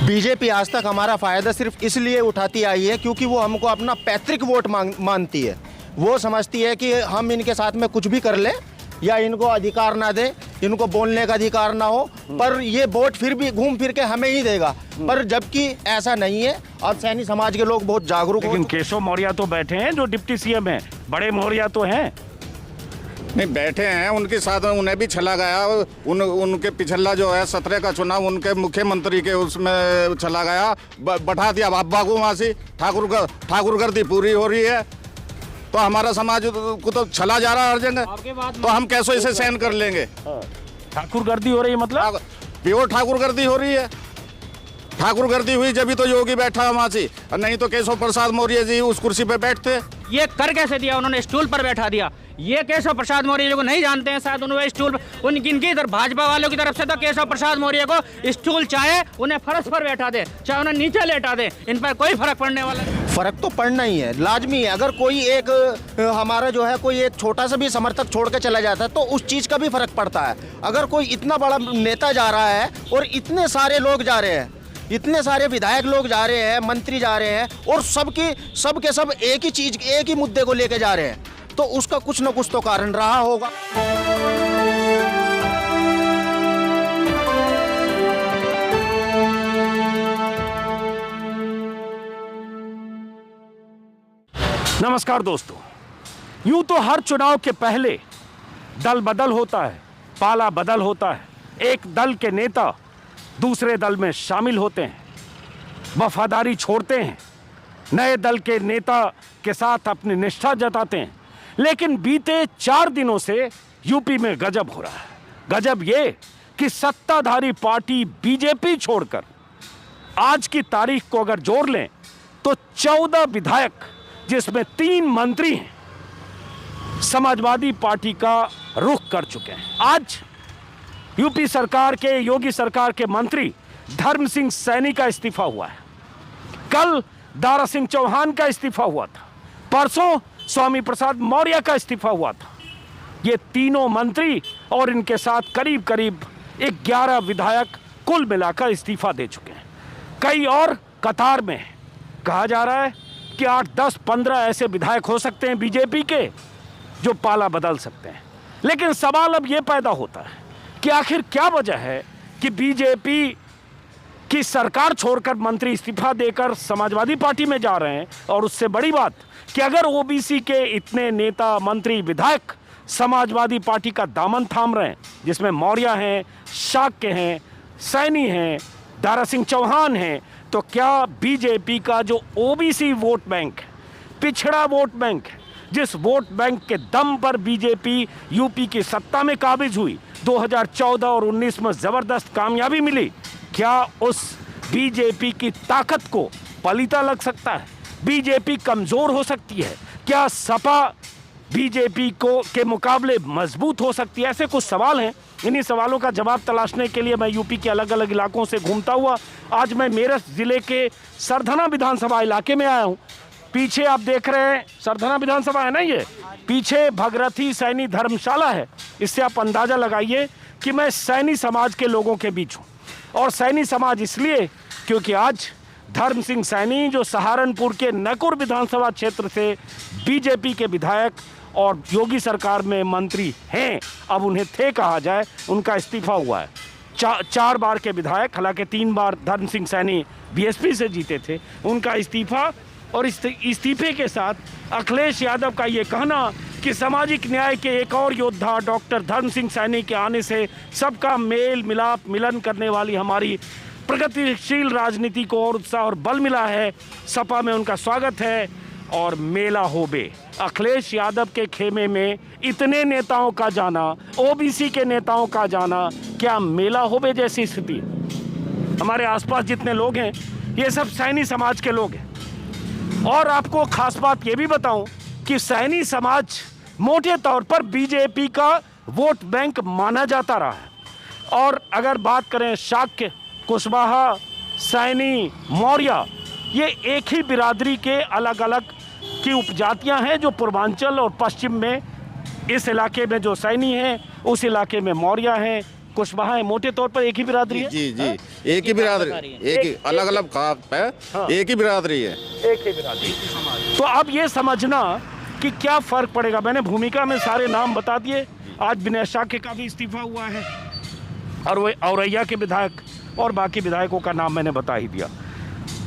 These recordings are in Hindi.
बीजेपी आज तक हमारा फ़ायदा सिर्फ इसलिए उठाती आई है क्योंकि वो हमको अपना पैतृक वोट मानती है। वो समझती है कि हम इनके साथ में कुछ भी कर लें या इनको अधिकार ना दे, इनको बोलने का अधिकार ना हो, पर ये वोट फिर भी घूम फिर के हमें ही देगा। पर जबकि ऐसा नहीं है। अब सैनी समाज के लोग बहुत जागरूक हैं। लेकिन केशव मौर्य तो बैठे हैं जो डिप्टी सीएम हैं, बड़े मौर्य तो हैं। नहीं, बैठे हैं, उनके साथ उन्हें भी चला गया। उनके पिछला जो है 17 का चुनाव उनके मुख्यमंत्री के उसमें चला गया, बैठा दिया बाबा को वहाँ से। ठाकुर गर्दी पूरी हो रही है तो हमारा समाज को तो चला जा रहा है हर जगह, तो हम कैसे इसे सहन कर लेंगे। ठाकुर गर्दी हो रही है मतलब प्योर ठाकुर गर्दी हो रही है। ठाकुर गर्दी हुई जब तो योगी बैठा वहाँ से, नहीं तो केशव प्रसाद मौर्य जी उस कुर्सी पे बैठते। ये कर कैसे दिया उन्होंने, स्टूल पर बैठा दिया। ये केशव प्रसाद मौर्य जो को नहीं जानते हैं शायद, उन्होंने स्टूल इनकी इधर भाजपा वालों की तरफ से तो केशव प्रसाद मौर्य को स्टूल चाहे उन्हें फर्श पर बैठा दे, चाहे उन्हें नीचे लेटा दे, इन पर कोई फर्क पड़ने वाला नहीं। फर्क तो पड़ना ही है, लाजमी है। अगर कोई एक हमारा जो है कोई एक छोटा सा भी समर्थक छोड़ के चला जाता है तो उस चीज़ का भी फर्क पड़ता है। अगर कोई इतना बड़ा नेता जा रहा है और इतने सारे लोग जा रहे हैं, इतने सारे विधायक लोग जा रहे हैं, मंत्री जा रहे हैं और सबके सब एक ही चीज़, एक ही मुद्दे को लेके जा रहे हैं, तो उसका कुछ न कुछ तो कारण रहा होगा। नमस्कार दोस्तों, यूं तो हर चुनाव के पहले दल बदल होता है, पाला बदल होता है। एक दल के नेता दूसरे दल में शामिल होते हैं, वफादारी छोड़ते हैं, नए दल के नेता के साथ अपनी निष्ठा जताते हैं। लेकिन बीते 4 दिनों से यूपी में गजब हो रहा है। गजब ये कि सत्ताधारी पार्टी बीजेपी छोड़कर आज की तारीख को अगर जोड़ लें तो 14 विधायक, जिसमें 3 मंत्री हैं, समाजवादी पार्टी का रुख कर चुके हैं। आज यूपी सरकार के, योगी सरकार के मंत्री धर्म सिंह सैनी का इस्तीफा हुआ है। कल दारा सिंह चौहान का इस्तीफा हुआ था। परसों स्वामी प्रसाद मौर्य का इस्तीफा हुआ था। ये तीनों मंत्री और इनके साथ करीब करीब 11 विधायक कुल मिलाकर इस्तीफा दे चुके हैं। कई और कतार में हैं। कहा जा रहा है कि 8, 10, 15 ऐसे विधायक हो सकते हैं बीजेपी के जो पाला बदल सकते हैं। लेकिन सवाल अब यह पैदा होता है कि आखिर क्या वजह है कि बीजेपी की सरकार छोड़कर मंत्री इस्तीफा देकर समाजवादी पार्टी में जा रहे हैं। और उससे बड़ी बात कि अगर ओबीसी के इतने नेता, मंत्री, विधायक समाजवादी पार्टी का दामन थाम रहे हैं, जिसमें मौर्य हैं, शाक्य हैं, सैनी हैं, दारा सिंह चौहान हैं, तो क्या बीजेपी का जो ओबीसी वोट बैंक है, पिछड़ा वोट बैंक है, जिस वोट बैंक के दम पर बीजेपी यूपी की सत्ता में काबिज हुई, 2014 और 19 में जबरदस्त कामयाबी मिली, क्या उस बीजेपी की ताकत को पलीता लग सकता है? बीजेपी कमजोर हो सकती है? क्या सपा बीजेपी को के मुकाबले मजबूत हो सकती है? ऐसे कुछ सवाल हैं। इन्हीं सवालों का जवाब तलाशने के लिए मैं यूपी के अलग अलग इलाकों से घूमता हुआ आज मैं मेरठ जिले के सरधना विधानसभा इलाके में आया हूँ। पीछे आप देख रहे हैं सरधना विधानसभा है ना, ये पीछे भगरथी सैनी धर्मशाला है। इससे आप अंदाजा लगाइए कि मैं सैनी समाज के लोगों के बीच हूँ। और सैनी समाज इसलिए क्योंकि आज धर्म सिंह सैनी जो सहारनपुर के नकुर विधानसभा क्षेत्र से बीजेपी के विधायक और योगी सरकार में मंत्री हैं, अब उन्हें थे कहा जाए, उनका इस्तीफा हुआ है। 4 बार के विधायक, हालांकि 3 बार धर्म सिंह सैनी बीएसपी से जीते थे, उनका इस्तीफा। और इस्तीफे के साथ अखिलेश यादव का ये कहना कि सामाजिक न्याय के एक और योद्धा डॉक्टर धर्म सिंह सैनी के आने से सबका मेल मिलाप मिलन करने वाली हमारी प्रगतिशील राजनीति को और उत्साह और बल मिला है। सपा में उनका स्वागत है और मेला होबे। अखिलेश यादव के खेमे में इतने नेताओं का जाना, ओबीसी के नेताओं का जाना, क्या मेला होबे जैसी स्थिति? हमारे आसपास जितने लोग हैं ये सब सैनी समाज के लोग हैं। और आपको खास बात ये भी बताऊं कि सैनी समाज मोटे तौर पर बीजेपी का वोट बैंक माना जाता रहा है। और अगर बात करें शाक्य, कुशवाहा, सैनी, मौर्य, ये एक ही बिरादरी के अलग अलग की उपजातियां हैं जो पूर्वांचल और पश्चिम में, इस इलाके में जो सैनी हैं, उस इलाके में मौर्य हैं, कुशवाहा है, मोटे तौर पर एक ही बिरादरी है। जी जी, एक ही बिरादरी, एक ही अलग अलग खाप है, एक ही बिरादरी है। एक ही बिरादरी। तो अब ये समझना कि क्या फर्क पड़ेगा। मैंने भूमिका में सारे नाम बता दिए। आज विनय शाक्य का भी इस्तीफा हुआ है और वो औरैया के विधायक और बाकी विधायकों का नाम मैंने बता ही दिया।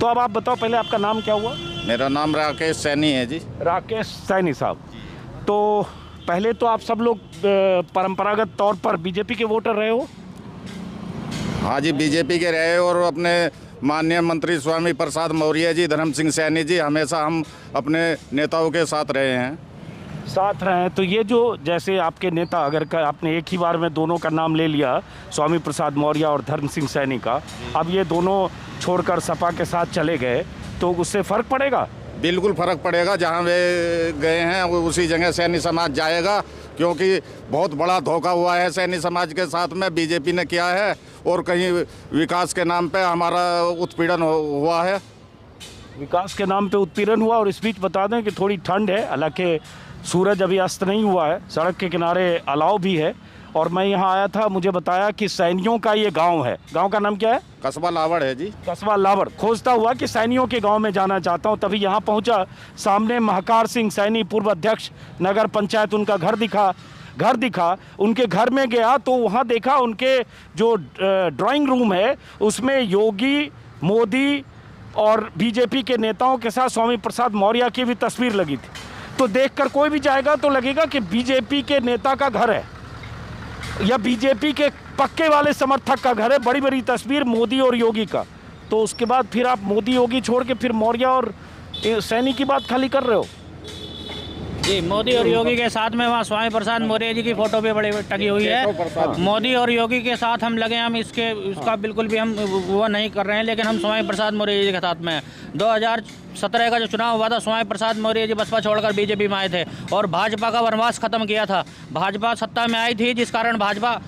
तो अब आप बताओ, पहले आपका नाम क्या हुआ? मेरा नाम राकेश सैनी है जी। राकेश सैनी साहब। तो पहले तो आप सब लोग परंपरागत तौर पर बीजेपी के वोटर रहे हो? हाँ जी, बीजेपी के रहे और अपने माननीय मंत्री स्वामी प्रसाद मौर्य जी, धर्म सिंह सैनी जी, हमेशा हम अपने नेताओं के साथ रहे हैं। साथ रहे हैं। तो ये जो जैसे आपके नेता, अगर आपने एक ही बार में दोनों का नाम ले लिया, स्वामी प्रसाद मौर्य और धर्म सिंह सैनी का, अब ये दोनों छोड़कर सपा के साथ चले गए तो उससे फ़र्क पड़ेगा? बिल्कुल फ़र्क पड़ेगा। जहाँ वे गए हैं वो उसी जगह सैनी समाज जाएगा, क्योंकि बहुत बड़ा धोखा हुआ है सैनी समाज के साथ में बीजेपी ने किया है और कहीं विकास के नाम पे हमारा उत्पीड़न हुआ है। विकास के नाम पे उत्पीड़न हुआ। और इस बीच बता दें कि थोड़ी ठंड है, हालांकि सूरज अभी अस्त नहीं हुआ है, सड़क के किनारे अलाव भी है। और मैं यहाँ आया था, मुझे बताया कि सैनियों का ये गांव है। गांव का नाम क्या है? कस्बा लावड़ है जी। कस्बा लावड़। खोजता हुआ कि सैनियों के गांव में जाना चाहता हूँ, तभी यहाँ पहुँचा। सामने महाकार सिंह सैनी, पूर्व अध्यक्ष नगर पंचायत, उनका घर दिखा। उनके घर में गया तो वहाँ देखा उनके जो ड्राइंग रूम है उसमें योगी, मोदी और बीजेपी के नेताओं के साथ स्वामी प्रसाद मौर्य की भी तस्वीर लगी थी। तो देखकर कोई भी जाएगा तो लगेगा कि बीजेपी के नेता का घर है या बीजेपी के पक्के वाले समर्थक का घर है। बड़ी बड़ी तस्वीर मोदी और योगी का। तो उसके बाद फिर आप मोदी योगी छोड़ के फिर मौर्य और सैनी की बात खाली कर रहे हो? जी, मोदी और योगी के साथ में वहाँ स्वामी प्रसाद मौर्य जी की फोटो भी बड़ी टंगी हुई है। मोदी और योगी के साथ हम लगे, हम इसका बिल्कुल भी हम वो नहीं कर रहे हैं, लेकिन हम स्वामी प्रसाद मौर्य जी के साथ में हैं। 2017 का जो चुनाव हुआ था, स्वामी प्रसाद मौर्य जी बसपा छोड़कर बीजेपी में आए थे और भाजपा का वनवास खत्म किया था। भाजपा सत्ता में आई थी, जिस कारण भाजपा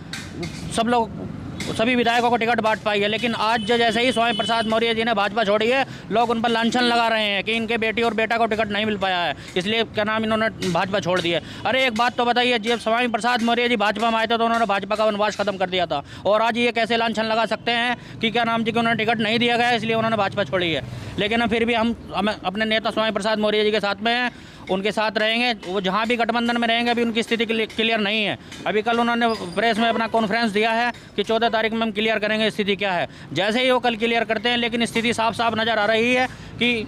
सभी विधायकों को टिकट बांट पाई है। लेकिन आज जैसे ही स्वामी प्रसाद मौर्य जी ने भाजपा छोड़ी है, लोग उन पर लांछन लगा रहे हैं कि इनके बेटी और बेटा को टिकट नहीं मिल पाया है, इसलिए क्या नाम इन्होंने भाजपा छोड़ दी है। अरे एक बात तो बताइए, जब स्वामी प्रसाद मौर्य जी भाजपा में आए थे तो उन्होंने भाजपा का वनवास खत्म कर दिया था, और आज ये कैसे लांछन लगा सकते हैं कि क्या नाम जी कि उन्होंने टिकट नहीं दिया गया इसलिए उन्होंने भाजपा छोड़ी है। लेकिन फिर भी हम अपने नेता स्वामी प्रसाद मौर्य जी के साथ में हैं, उनके साथ रहेंगे। वो जहाँ भी गठबंधन में रहेंगे, अभी उनकी स्थिति क्लियर नहीं है। अभी कल उन्होंने प्रेस में अपना कॉन्फ्रेंस दिया है कि 14 तारीख में हम क्लियर करेंगे स्थिति क्या है। जैसे ही वो कल क्लियर करते हैं, लेकिन स्थिति साफ साफ नज़र आ रही है कि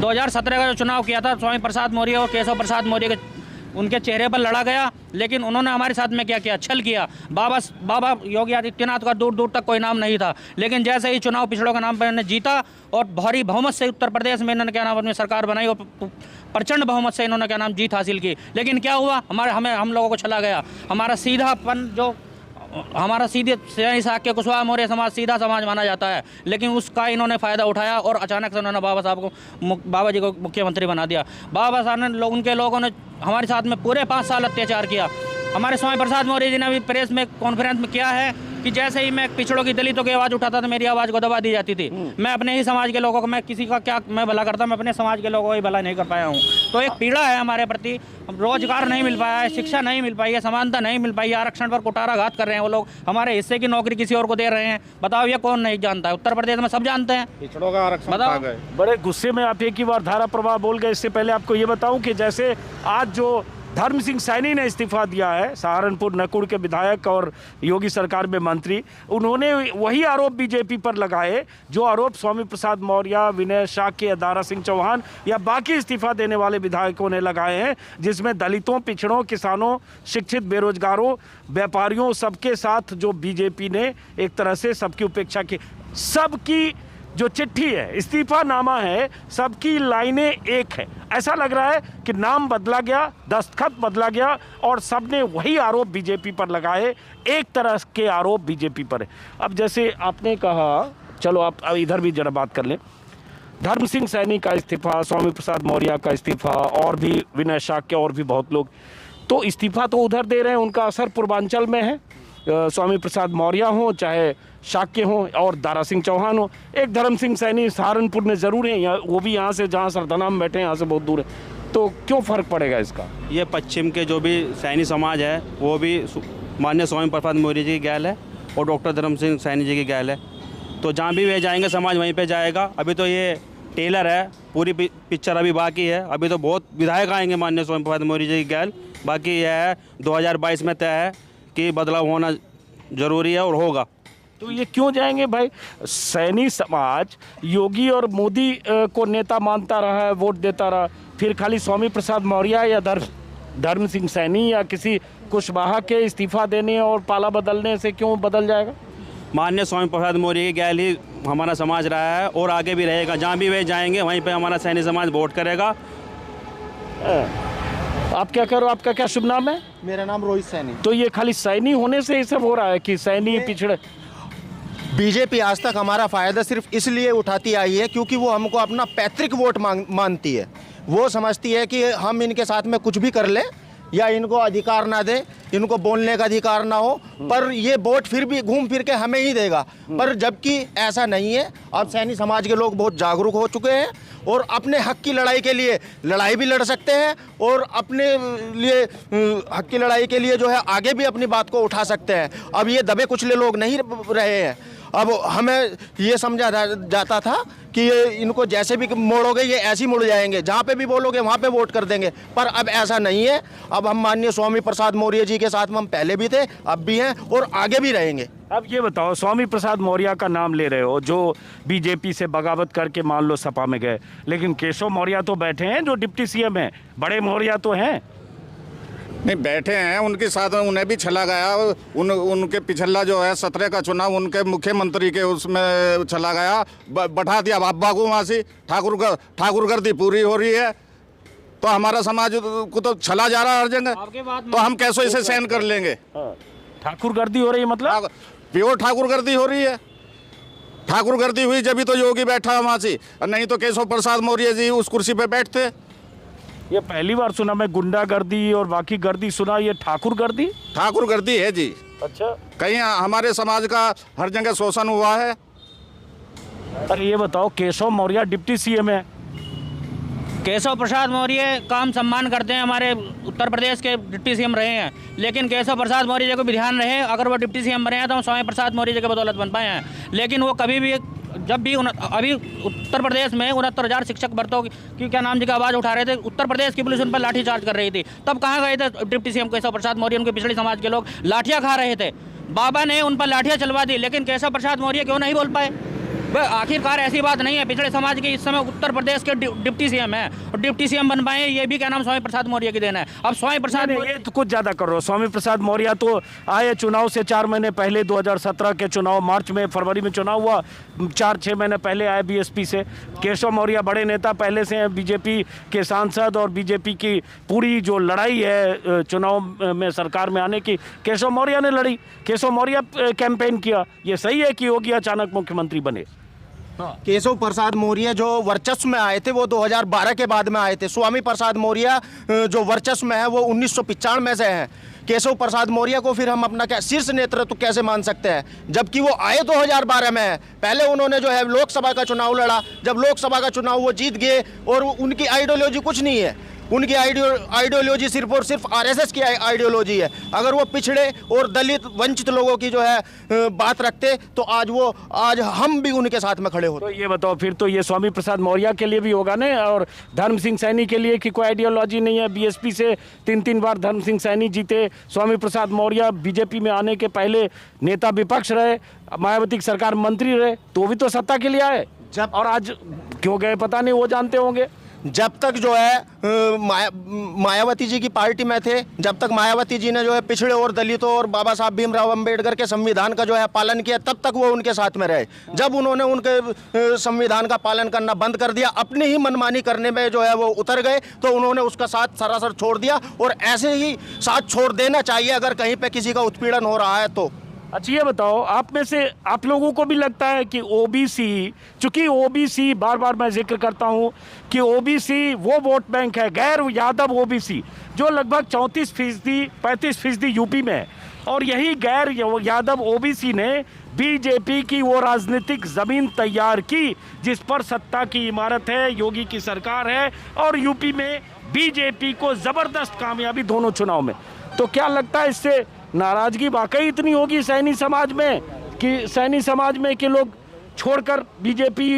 2017 का जो चुनाव किया था, स्वामी प्रसाद मौर्य और केशव प्रसाद मौर्य के उनके चेहरे पर लड़ा गया, लेकिन उन्होंने हमारे साथ में क्या किया? छल किया। बाबा योगी आदित्यनाथ का दूर दूर तक कोई नाम नहीं था, लेकिन जैसे ही चुनाव पिछड़ों का नाम पर इन्होंने जीता और भारी बहुमत से उत्तर प्रदेश में इन्होंने क्या नाम अपनी सरकार बनाई और प्रचंड बहुमत से इन्होंने क्या नाम जीत हासिल की। लेकिन क्या हुआ? हम लोगों को छला गया। हमारा सीधापन, जो हमारा सीधे सैनी शाक्य कुशवाहा मौर्य समाज सीधा समाज माना जाता है, लेकिन उसका इन्होंने फ़ायदा उठाया और अचानक से उन्होंने बाबा जी को मुख्यमंत्री बना दिया। बाबा साहब ने उनके लोगों ने हमारे साथ में पूरे 5 साल अत्याचार किया। हमारे स्वामी प्रसाद मौर्य जी ने अभी प्रेस में कॉन्फ्रेंस में किया है कि जैसे ही मैं पिछड़ों की दलितों की आवाज़ उठाता था, मेरी आवाज़ को दबा दी जाती थी। मैं अपने ही समाज के लोगों को, मैं किसी का क्या मैं भला करता, मैं अपने समाज के लोगों को ही भला नहीं कर पाया हूँ। तो एक पीड़ा है हमारे प्रति। रोजगार नहीं मिल पाया है, शिक्षा नहीं मिल पाई है, समानता नहीं मिल पाई है, आरक्षण पर कुटाराघात कर रहे हैं वो लोग। हमारे हिस्से की नौकरी किसी और को दे रहे हैं। बताओ, ये कौन नहीं जानता है? उत्तर प्रदेश में सब जानते हैं। पिछड़ों का आरक्षण खा गए। बड़े गुस्से में आप एक ही बार धारा प्रवाह बोल गए। इससे पहले आपको ये बताऊं कि जैसे आज जो धर्म सिंह सैनी ने इस्तीफा दिया है, सहारनपुर नकुड़ के विधायक और योगी सरकार में मंत्री, उन्होंने वही आरोप बीजेपी पर लगाए जो आरोप स्वामी प्रसाद मौर्य, विनय शाक्य, दारा सिंह चौहान या बाकी इस्तीफा देने वाले विधायकों ने लगाए हैं, जिसमें दलितों, पिछड़ों, किसानों, शिक्षित, बेरोजगारों, व्यापारियों, सबके साथ जो बीजेपी ने एक तरह से सबकी उपेक्षा की। सबकी जो चिट्ठी है, इस्तीफानामा है, सबकी लाइनें एक है। ऐसा लग रहा है कि नाम बदला गया, दस्तखत बदला गया और सबने वही आरोप बीजेपी पर लगाए। एक तरह के आरोप बीजेपी पर है। अब जैसे आपने कहा, चलो आप अब इधर भी जरा बात कर लें। धर्म सिंह सैनी का इस्तीफा, स्वामी प्रसाद मौर्य का इस्तीफा और भी विनय शाक्य और भी बहुत लोग तो इस्तीफा तो उधर दे रहे हैं। उनका असर पूर्वांचल में है। स्वामी प्रसाद मौर्य हो, चाहे शाक्य हो और दारा सिंह चौहान हो। एक धर्म सिंह सैनी सहारनपुर में ज़रूर है, वो भी यहाँ से, जहाँ सरदाना में बैठे हैं, यहाँ से बहुत दूर है। तो क्यों फ़र्क पड़ेगा इसका? ये पश्चिम के जो भी सैनी समाज है वो भी माननीय स्वामी प्रसाद मौर्य जी की गैल है और डॉक्टर धर्म सिंह सैनी जी की गैल है। तो जहाँ भी वे जाएंगे समाज वहीं पे जाएगा। अभी तो ये टेलर है, पूरी पिक्चर अभी बाकी है। अभी तो बहुत विधायक आएंगे माननीय स्वामी प्रसाद मौर्य जी की गैल। बाकी यह है 2022 में तय है कि बदलाव होना ज़रूरी है और होगा। तो ये क्यों जाएंगे भाई? सैनी समाज योगी और मोदी को नेता मानता रहा है, वोट देता रहा, फिर खाली स्वामी प्रसाद मौर्य या धर्म सिंह सैनी या किसी कुशवाहा के इस्तीफा देने और पाला बदलने से क्यों बदल जाएगा? माननीय स्वामी प्रसाद मौर्य की गैल ही हमारा समाज रहा है और आगे भी रहेगा। जहाँ भी वे जाएंगे वहीं पे हमारा सैनी समाज वोट करेगा। आप क्या करो, आपका क्या शुभ नाम है? मेरा नाम रोहित सैनी। तो ये खाली सैनी होने से ये सब हो रहा है कि सैनी पिछड़े? बीजेपी आज तक हमारा फ़ायदा सिर्फ इसलिए उठाती आई है क्योंकि वो हमको अपना पैतृक वोट मानती है। वो समझती है कि हम इनके साथ में कुछ भी कर लें या इनको अधिकार ना दे, इनको बोलने का अधिकार ना हो, पर ये वोट फिर भी घूम फिर के हमें ही देगा। पर जबकि ऐसा नहीं है। अब सैनी समाज के लोग बहुत जागरूक हो चुके हैं और अपने हक की लड़ाई के लिए लड़ाई भी लड़ सकते हैं और अपने लिए हक की लड़ाई के लिए जो है आगे भी अपनी बात को उठा सकते हैं। अब ये दबे कुचले लोग नहीं रहे हैं। अब हमें ये समझा जाता था कि ये इनको जैसे भी मोड़ोगे ये ऐसे ही मुड़ जाएंगे, जहाँ पे भी बोलोगे वहाँ पे वोट कर देंगे, पर अब ऐसा नहीं है। अब हम माननीय स्वामी प्रसाद मौर्य जी के साथ में हम पहले भी थे, अब भी हैं और आगे भी रहेंगे। अब ये बताओ, स्वामी प्रसाद मौर्य का नाम ले रहे हो जो बीजेपी से बगावत करके मान लो सपा में गए, लेकिन केशव मौर्य तो बैठे हैं जो डिप्टी सीएम हैं, बड़े मौर्य तो हैं। नहीं, बैठे हैं, उनके साथ उन्हें भी चला गया। उनके पिछला जो है 17 का चुनाव उनके मुख्यमंत्री के उसमें चला गया, बैठा दिया बागू वहाँ से। ठाकुर गर्दी पूरी हो रही है तो हमारा समाज को तो चला जा रहा है हर जगह, तो हम कैसे इसे सहन कर लेंगे? ठाकुर गर्दी हो रही है मतलब? प्योर ठाकुर गर्दी हो रही है। ठाकुर गर्दी हुई जब तो योगी बैठा वहाँ से, नहीं तो केशव प्रसाद मौर्य जी उस कुर्सी पे बैठते। ये पहली बार सुना मैं, गुंडागर्दी और बाकी गर्दी सुना, ये ठाकुर गर्दी? ठाकुर गर्दी है जी। अच्छा, कहीं हमारे समाज का हर जगह शोषण हुआ है। अरे ये बताओ, केशव मौर्य डिप्टी सीएम है, केशव प्रसाद मौर्य का हम सम्मान करते हैं, हमारे उत्तर प्रदेश के डिप्टी सीएम रहे हैं, लेकिन केशव प्रसाद मौर्य जी को भी ध्यान रहे, अगर वो डिप्टी सीएम बने हैं तो हम स्वामी प्रसाद मौर्य जी के बदौलत बन पाए हैं। लेकिन वो कभी भी जब भी अभी उत्तर प्रदेश में 69,000 शिक्षक भर्तियों की क्या नाम जी का आवाज़ उठा रहे थे, उत्तर प्रदेश की पुलिस उन पर लाठीचार्ज कर रही थी, तब कहाँ गए थे डिप्टी सीएम केशव प्रसाद मौर्य? उनके पिछड़े समाज के लोग लाठियाँ खा रहे थे, बाबा ने उन पर लाठियाँ चलवा दी, लेकिन केशव प्रसाद मौर्य क्यों नहीं बोल पाए? वह आखिरकार ऐसी बात नहीं है, पिछड़े समाज के इस समय उत्तर प्रदेश के डिप्टी सीएम है और डिप्टी सीएम बन पाए, ये भी क्या नाम स्वामी प्रसाद मौर्य की देन है। अब स्वामी प्रसाद ये तो कुछ ज़्यादा कर रहे हो। स्वामी प्रसाद मौर्य तो आए चुनाव से 4 महीने पहले, 2017 के चुनाव मार्च में, फरवरी में चुनाव हुआ, 4-6 महीने पहले आए बीएसपी से। केशव मौर्य बड़े नेता पहले से हैं, बीजेपी के सांसद, और बीजेपी की पूरी जो लड़ाई है चुनाव में सरकार में आने की, केशव मौर्य ने लड़ी, केशव मौर्य कैंपेन किया। ये सही है कि योगी अचानक मुख्यमंत्री बने? केशव प्रसाद मौर्य जो वर्चस्व में आए थे वो 2012 के बाद में आए थे। स्वामी प्रसाद मौर्य जो वर्चस्व में है वो 1995 में से हैं। केशव प्रसाद मौर्य को फिर हम अपना क्या शीर्ष नेतृत्व कैसे मान सकते हैं, जबकि वो आए 2012 में है। पहले उन्होंने जो है लोकसभा का चुनाव लड़ा, जब लोकसभा का चुनाव वो जीत गए, और उनकी आइडियोलॉजी कुछ नहीं है, उनकी आइडियोलॉजी सिर्फ और सिर्फ आरएसएस की आइडियोलॉजी है। अगर वो पिछड़े और दलित वंचित लोगों की जो है बात रखते तो आज हम भी उनके साथ में खड़े होते। तो ये बताओ, फिर तो ये स्वामी प्रसाद मौर्य के लिए भी होगा ना, और धर्म सिंह सैनी के लिए कि कोई आइडियोलॉजी नहीं है? बीएसपी से 3 बार धर्म सिंह सैनी जीते, स्वामी प्रसाद मौर्य बीजेपी में आने के पहले नेता विपक्ष रहे, मायावती की सरकार मंत्री रहे, तो भी तो सत्ता के लिए आए, और आज क्यों गए पता नहीं, वो जानते होंगे। जब तक जो है मायावती जी की पार्टी में थे, जब तक मायावती जी ने जो है पिछड़े और दलितों और बाबा साहब भीमराव अंबेडकर के संविधान का जो है पालन किया, तब तक वो उनके साथ में रहे। जब उन्होंने उनके संविधान का पालन करना बंद कर दिया, अपनी ही मनमानी करने में जो है वो उतर गए, तो उन्होंने उसका साथ सरासर छोड़ दिया, और ऐसे ही साथ छोड़ देना चाहिए अगर कहीं पे किसी का उत्पीड़न हो रहा है तो। अच्छा ये बताओ, आप में से आप लोगों को भी लगता है कि ओबीसी, चूंकि ओबीसी बार बार मैं जिक्र करता हूं कि ओबीसी वो वोट बैंक है, गैर यादव ओबीसी, जो लगभग 34%, 35% यूपी में है, और यही गैर यादव ओबीसी ने बीजेपी की वो राजनीतिक जमीन तैयार की जिस पर सत्ता की इमारत है, योगी की सरकार है, और यूपी में बीजेपी को जबरदस्त कामयाबी दोनों चुनाव में। तो क्या लगता है इससे नाराजगी वाकई इतनी होगी सैनी समाज में कि लोग छोड़कर बीजेपी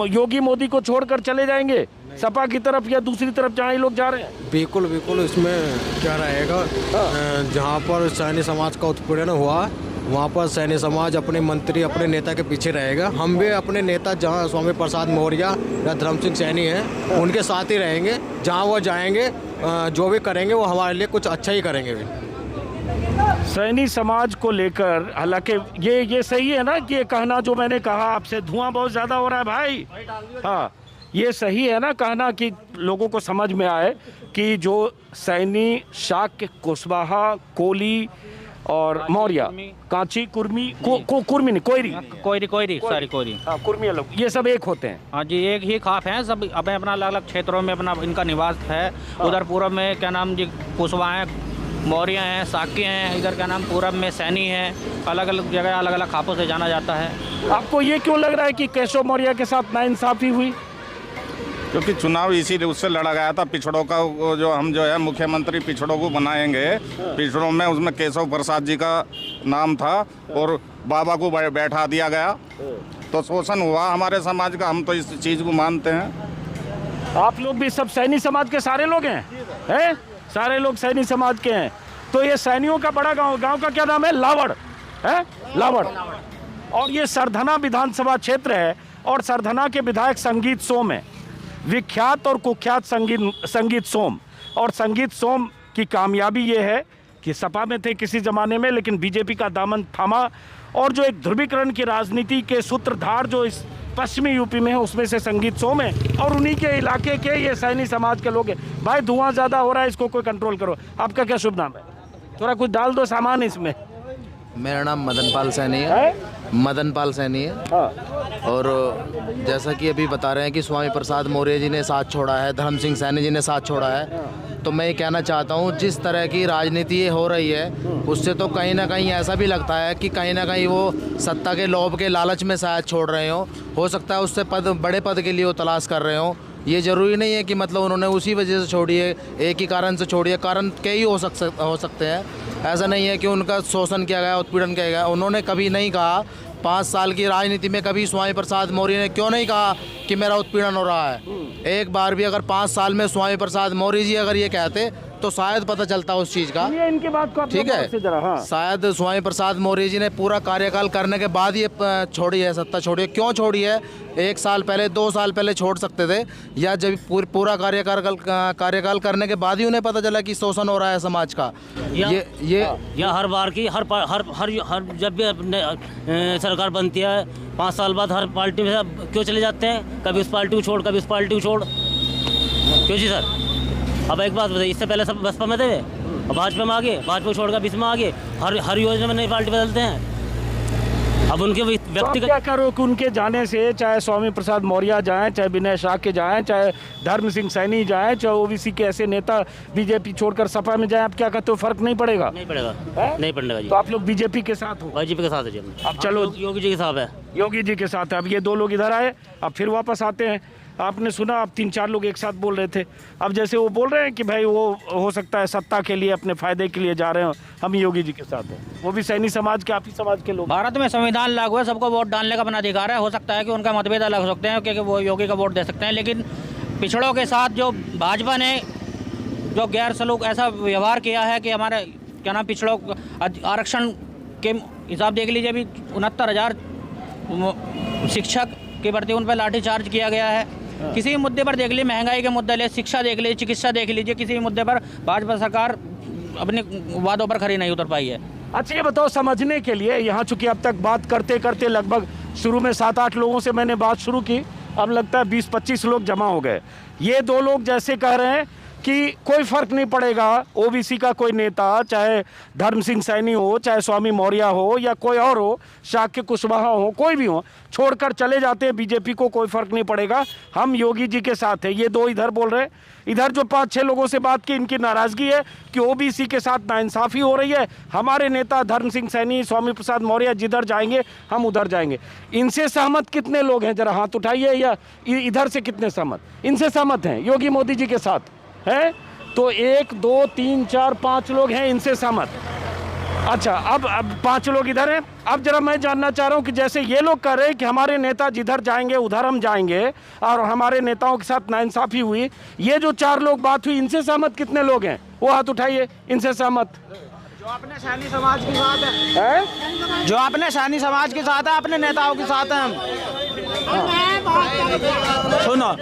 योगी मोदी को छोड़कर चले जाएंगे सपा की तरफ या दूसरी तरफ जहाँ ये लोग जा रहे हैं? बिल्कुल बिल्कुल, इसमें क्या रहेगा, जहाँ पर सैनी समाज का उत्पीड़न हुआ वहाँ पर सैनी समाज अपने मंत्री अपने नेता के पीछे रहेगा। हम भी अपने नेता जहाँ स्वामी प्रसाद मौर्य या धर्म सिंह सैनी हैं उनके साथ ही रहेंगे। जहाँ वो जाएंगे जो भी करेंगे वो हमारे लिए कुछ अच्छा ही करेंगे भी। सैनी समाज को लेकर हालांकि ये सही है ना कि ये कहना जो मैंने कहा आपसे, धुआं बहुत ज़्यादा हो रहा है भाई, हाँ ये सही है ना कहना कि लोगों को समझ में आए कि जो सैनी, शाक्य, कुशवाहा, कोली और मौर्य, कांची, कुर्मी, कुर्मी नहीं, कोयरी, सारी कोयरी, हाँ कुर्मी लोग, ये सब एक होते हैं। हाँ जी, एक ही खाप हैं, सब अपने अपना अलग अलग क्षेत्रों में अपना इनका निवास है। उधर पूरब में क्या नाम जी कुशवाहा हैं, मौर्य हैं, साक्य हैं, इधर क्या नाम पूरब में सैनी हैं। अलग अलग जगह अलग अलग खापों से जाना जाता है। आपको ये क्यों लग रहा है कि केशव मौर्य के साथ नाइंसाफी हुई? क्योंकि चुनाव इसी उससे लड़ा गया था, पिछड़ों का जो हम जो है मुख्यमंत्री पिछड़ों को बनाएंगे, पिछड़ों में उसमें केशव प्रसाद जी का नाम था और बाबा को बैठा दिया गया, तो शोषण हुआ हमारे समाज का। हम तो इस चीज़ को मानते हैं। आप लोग भी सब सैनी समाज के सारे लोग हैं? सारे लोग सैनी समाज के हैं। तो ये सैनियों का बड़ा गांव का क्या नाम है? लावड़ है, लावड़। और ये सरधना विधानसभा क्षेत्र है और सरधना के विधायक संगीत सोम है, विख्यात और कुख्यात संगीत सोम। और संगीत सोम की कामयाबी ये है कि सपा में थे किसी ज़माने में, लेकिन बीजेपी का दामन थामा और जो एक ध्रुवीकरण की राजनीति के सूत्रधार जो इस पश्चिमी यूपी में है उसमें से संगीत सोम है और उन्हीं के इलाके के ये सैनी समाज के लोग हैं। भाई धुआं ज़्यादा हो रहा है, इसको कोई कंट्रोल करो। आपका क्या शुभ नाम है? थोड़ा कुछ डाल दो सामान इसमें। मेरा नाम मदन पाल सैनी है, मदन पाल सैनी है। और जैसा कि अभी बता रहे हैं कि स्वामी प्रसाद मौर्य जी ने साथ छोड़ा है, धर्म सिंह सैनी जी ने साथ छोड़ा है, तो मैं ये कहना चाहता हूँ जिस तरह की राजनीति ये हो रही है उससे तो कहीं ना कहीं ऐसा भी लगता है कि कहीं ना कहीं वो सत्ता के लोभ के लालच में शायद छोड़ रहे हो सकता है उससे बड़े पद के लिए वो तलाश कर रहे हो। ये ज़रूरी नहीं है कि मतलब उन्होंने उसी वजह से छोड़ी है, एक ही कारण से छोड़ी है, कारण कई हो सकते हैं। ऐसा नहीं है कि उनका शोषण किया गया, उत्पीड़न किया गया। उन्होंने कभी नहीं कहा, 5 साल की राजनीति में कभी स्वामी प्रसाद मौर्य ने क्यों नहीं कहा कि मेरा उत्पीड़न हो रहा है? एक बार भी अगर 5 साल में स्वामी प्रसाद मौर्य जी अगर ये कहते तो शायद पता चलता उस चीज़ का। इनकी बात को ठीक है, हाँ। शायद स्वामी प्रसाद मौर्य जी ने पूरा कार्यकाल करने के बाद ये छोड़ी है, सत्ता छोड़ी है। क्यों छोड़ी है? 1 साल पहले, 2 साल पहले छोड़ सकते थे, या जब पूरा कार्यकाल करने के बाद ही उन्हें पता चला कि शोषण हो रहा है समाज का। या हर बार की हर जब भी अपने सरकार बनती है 5 साल बाद हर पार्टी में क्यों चले जाते हैं? कभी उस पार्टी को छोड़, कभी उस पार्टी को छोड़, क्यों जी सर? अब एक बात बताइए, इससे पहले सब बसपा में थे और भाजपा में आ गए, भाजपा को छोड़कर बीच में आ गए, हर योजना में नई पार्टी बदलते हैं। अब उनके व्यक्तिगत क्या करो कि उनके जाने से चाहे स्वामी प्रसाद मौर्य जाएं, चाहे विनय शाक्य जाएं, चाहे धर्म सिंह सैनी जाएं, चाहे ओबीसी के ऐसे नेता बीजेपी छोड़कर सपा में जाएं, आप क्या कहते हो, फर्क नहीं पड़ेगा? नहीं पड़ेगा, नहीं पड़ेगा जी। तो आप लोग बीजेपी के साथ हो? बीजेपी के साथ है जी। अब चलो योगी जी के साथ है, योगी जी के साथ है। अब ये 2 लोग इधर आए, अब फिर वापस आते हैं। आपने सुना, अब 3-4 लोग एक साथ बोल रहे थे। अब जैसे वो बोल रहे हैं कि भाई वो हो सकता है सत्ता के लिए, अपने फायदे के लिए जा रहे हो, हम योगी जी के साथ हैं। वो भी सैनी समाज के, आप ही समाज के लोग। भारत में संविधान लागू है, सबको वोट डालने का अपना अधिकार है। हो सकता है कि उनका मतभेद अलग हो सकते हैं, क्योंकि वो योगी का वोट दे सकते हैं, लेकिन पिछड़ों के साथ जो भाजपा ने जो गैर सलूक ऐसा व्यवहार किया है कि हमारे क्या नाम पिछड़ों आरक्षण के हिसाब देख लीजिए, अभी 69,000 शिक्षक की भर्ती, उन पर लाठीचार्ज किया गया है। किसी भी मुद्दे पर देख लीजिए, महंगाई के मुद्दे ले, शिक्षा देख लीजिए, चिकित्सा देख लीजिए, किसी भी मुद्दे पर भाजपा सरकार अपने वादों पर खरी नहीं उतर पाई है। अच्छा ये बताओ समझने के लिए, यहाँ चूंकि अब तक बात करते करते लगभग शुरू में 7-8 लोगों से मैंने बात शुरू की, अब लगता है 20-25 लोग जमा हो गए। ये 2 लोग जैसे कह रहे हैं कि कोई फर्क नहीं पड़ेगा, ओबीसी का कोई नेता, चाहे धर्म सिंह सैनी हो, चाहे स्वामी मौर्य हो, या कोई और हो, शाक्य कुशवाहा हो, कोई भी हो, छोड़कर चले जाते हैं बीजेपी को, कोई फर्क नहीं पड़ेगा, हम योगी जी के साथ हैं। ये 2 इधर बोल रहे हैं। इधर जो 5-6 लोगों से बात की, इनकी नाराजगी है कि ओबीसी के साथ नाइंसाफी हो रही है, हमारे नेता धर्म सिंह सैनी, स्वामी प्रसाद मौर्य जिधर जाएंगे हम उधर जाएंगे। इनसे सहमत कितने लोग हैं, जरा हाथ उठाइए, या इधर से कितने सहमत? इनसे सहमत हैं, योगी मोदी जी के साथ है? तो 1, 2, 3, 4, 5 लोग हैं इनसे सहमत। अच्छा, अब 5 लोग इधर हैं। अब जरा मैं जानना चाह रहा हूँ कि जैसे ये लोग कह रहे हैं कि हमारे नेता जिधर जाएंगे उधर हम जाएंगे और हमारे नेताओं के साथ नाइंसाफी हुई, ये जो 4 लोग बात हुई, इनसे सहमत कितने लोग हैं? वो हाथ उठाइए, इनसे सहमत। जो अपने सैनी समाज के साथ है, जो अपने सैनी समाज के साथ है, अपने नेताओं के साथ हैं हम। सुनो,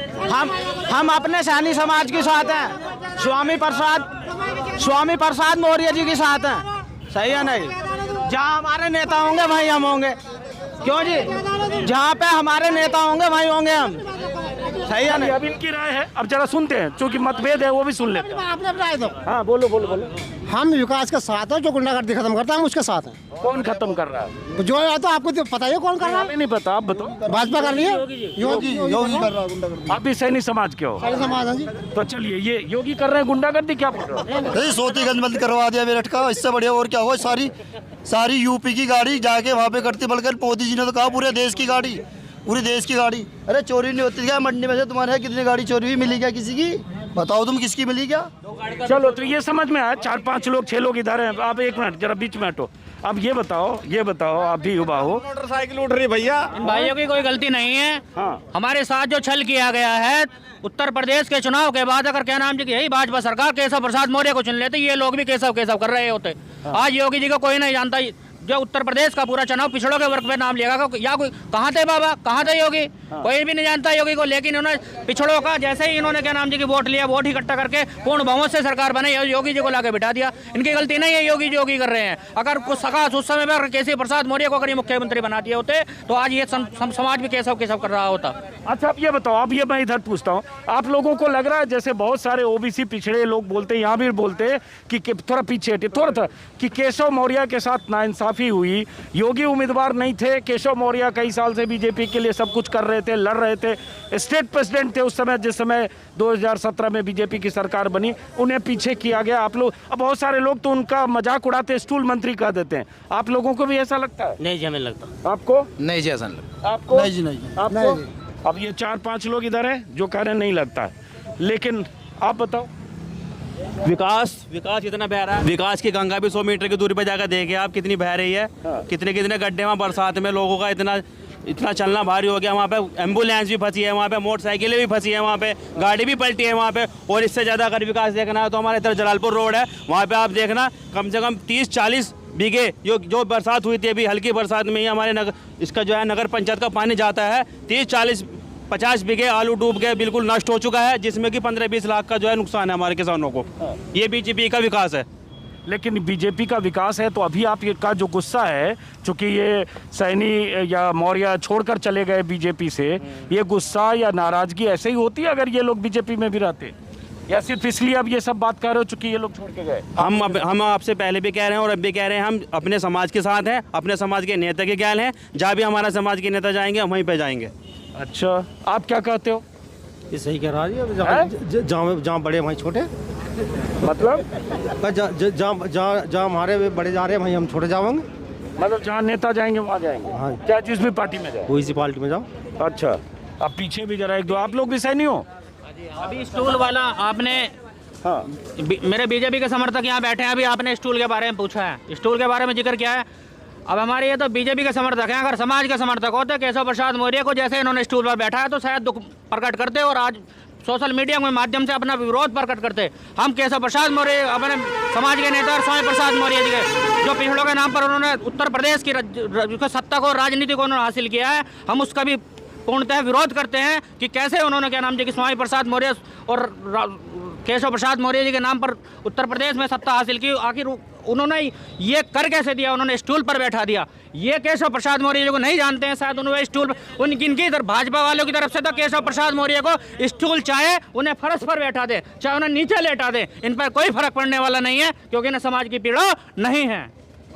हम अपने सैनी समाज के साथ हैं, स्वामी प्रसाद मौर्य जी के साथ हैं। सही है नहीं? जहाँ हमारे नेता होंगे वहीं हम होंगे। क्यों जी? जहाँ पे हमारे नेता होंगे वहीं होंगे हम। सही है नहीं? अब इनकी राय है, अब जरा सुनते हैं, क्योंकि मतभेद है वो भी सुन लेते हैं। आपने राय दो। हाँ, बोलो बोलो बोलो। हम विकास के साथ हैं, जो गुंडागर्दी खत्म करता है हम उसके साथ हैं। कौन खत्म कर रहा है? जो है तो आपको तो पता ही है कौन कर रहा है। हमें नहीं पता, आप बताओ। भाजपा कर रही है, योगी कर रहा है गुंडागर्दी। आप भी सैनी समाज के हो? सारे समाज है जी। तो चलिए, ये योगी कर रहे हैं गुंडागर्दी, क्या बोल रहे हो? सोतीगंज बंद करवा दिया मेरठ का, इससे बढ़िया और क्या हो? सारी यूपी की गाड़ी जाके वहाँ पे करती, बल्कि मोदी जी ने तो कहा पूरे देश की गाड़ी, पूरे देश की गाड़ी। अरे चोरी नहीं होती क्या मंडी में से? तुम्हारे यहाँ कितनी गाड़ी चोरी हुई, मिली क्या किसी की? बताओ तुम, किसकी मिली क्या? चलो, तो ये समझ में आया, 4-5 लोग 6 लोग इधर हैं। आप एक मिनट जरा बीच में हटो। अब ये बताओ, आप भी युवा हो। मोटरसाइकिल उठ रही भैया। इन भाइयों की कोई गलती नहीं है। हाँ। हमारे साथ जो छल किया गया है, उत्तर प्रदेश के चुनाव के बाद अगर क्या नाम जी की यही भाजपा सरकार केशव प्रसाद मौर्य को चुन लेते, ये लोग भी केशव कर रहे होते। आज योगी जी को कोई नहीं जानता। जो उत्तर प्रदेश का पूरा चुनाव पिछड़ों के वर्ग में नाम लिया या कोई कहाँ थे बाबा, कहाँ थे योगी? कोई भी नहीं जानता योगी को। लेकिन इन्होंने पिछड़ों का जैसे ही इन्होंने क्या नाम जी की वोट लिया, वोट इकट्ठा करके पूर्ण बहुमत से सरकार बने, योगी जी को लाके बिठा दिया। इनकी गलती नहीं है, योगी कर रहे हैं। अगर कुछ सखास उस समय में केशव प्रसाद मौर्य को अगर ये मुख्यमंत्री बना दिए होते तो आज ये समाज भी केशव कर रहा होता। अच्छा, अब ये बताओ, अब ये मैं इधर पूछता हूँ, आप लोगों को लग रहा है जैसे बहुत सारे ओबीसी पिछड़े लोग बोलते हैं, यहाँ भी बोलते हैं कि थोड़ा पीछे हटे, थोड़ा कि केशव मौर्य के साथ नाइंसाफी हुई, योगी उम्मीदवार नहीं थे, केशव मौर्य कई साल से बीजेपी के लिए सब कुछ कर रहे थे, लड़ रहे थे, स्टेट प्रेसिडेंट थे उस समय, जिस समय 2017 में बीजेपी की सरकार बनी, उन्हें पीछे किया गया। आप लोग, अब बहुत सारे लोग तो उनका मजाक उड़ाते, स्टूल मंत्री कह देते हैं। आप लोगों को भी ऐसा लगता है? नहीं जी, हमें लगता। आपको नहीं जी, ऐसा नहीं लगता। आपको? नहीं जी, नहीं। आपको? अब ये 4-5 लोग इधर हैं जो कह रहे हैं नहीं लगता है, लेकिन आप बताओ। विकास इतना बह रहा है, विकास की गंगा भी 100 मीटर की दूरी पर जाकर देखिए आप, कितनी बह रही है। कितने गड्ढे वहाँ बरसात में, लोगों का इतना चलना भारी हो गया। वहाँ पे एम्बुलेंस भी फंसी है, वहाँ पे मोटरसाइकिलें भी फंसी है, वहाँ पे गाड़ी भी पलटी है वहाँ पे। और इससे ज़्यादा अगर विकास देखना है तो हमारे इधर जलालपुर रोड है, वहाँ पे आप देखना कम से कम 30-40 बीघे जो बरसात हुई थी अभी, हल्की बरसात में ही हमारे इसका जो है नगर पंचायत का पानी जाता है। 30-40-50 बीघे आलू डूब के बिल्कुल नष्ट हो चुका है, जिसमें कि 15-20 लाख का जो है नुकसान है हमारे किसानों को। ये बीजेपी का विकास है। लेकिन बीजेपी का विकास है तो अभी आप ये का जो गुस्सा है, चूंकि ये सैनी या मौर्य छोड़कर चले गए बीजेपी से, ये गुस्सा या नाराजगी ऐसे ही होती है अगर ये लोग बीजेपी में भी रहते, या सिर्फ इसलिए अब ये सब बात कर रहे हो चूंकि ये लोग छोड़ के गए? हम आपसे पहले भी कह रहे हैं और अब भी कह रहे हैं, हम अपने समाज के साथ हैं, अपने समाज के नेता के ज्ञान हैं। जहाँ भी हमारा समाज के नेता जाएंगे हम वहीं पे जाएंगे। अच्छा, आप क्या कहते हो? ये सही कह रहा है, जहाँ बड़े वहीं छोटे, मतलब जहाँ हमारे बड़े जा रहे हैं वहीं हम छोटे जाएंगे। मतलब जहाँ नेता जाएंगे वहाँ जाएंगे? हाँ। चाहे जिस भी पार्टी में जाए? कोई सी पार्टी में जाओ। अच्छा, अब पीछे भी जरा एक दो, आप लोग भी सैनी हो? अभी स्टूल वाला आपने, हाँ, मेरे बीजेपी के समर्थक यहाँ बैठे हैं, अभी आपने स्टूल के बारे में पूछा है, स्टूल के बारे में जिक्र किया है। अब हमारे ये तो बीजेपी के समर्थक हैं, अगर समाज के समर्थक होते केशव प्रसाद मौर्य को जैसे इन्होंने स्टूल पर बैठा है तो शायद दुख प्रकट करते और आज सोशल मीडिया के माध्यम से अपना विरोध प्रकट करते। हम केशव प्रसाद मौर्य अपने समाज के नेता और स्वामी प्रसाद मौर्य जी के जो पिछड़ों के नाम पर उन्होंने उत्तर प्रदेश की सत्ता को, राजनीति को उन्होंने हासिल किया है, हम उसका भी पूर्णतः विरोध करते हैं कि कैसे उन्होंने क्या नाम जी कि स्वामी प्रसाद मौर्य और केशव प्रसाद मौर्य जी के नाम पर उत्तर प्रदेश में सत्ता हासिल की। आखिर उन्होंने ये कर कैसे दिया? उन्होंने स्टूल पर बैठा दिया। ये केशव प्रसाद मौर्य जी को नहीं जानते हैं शायद, उन्होंने स्टूल पर इनकी इधर भाजपा वालों की तरफ से तो केशव प्रसाद मौर्य को स्टूल चाहे उन्हें फर्श पर बैठा दे, चाहे उन्हें नीचे लेटा दे, इन पर कोई फर्क पड़ने वाला नहीं है, क्योंकि इन्हें समाज की पीड़ा नहीं है।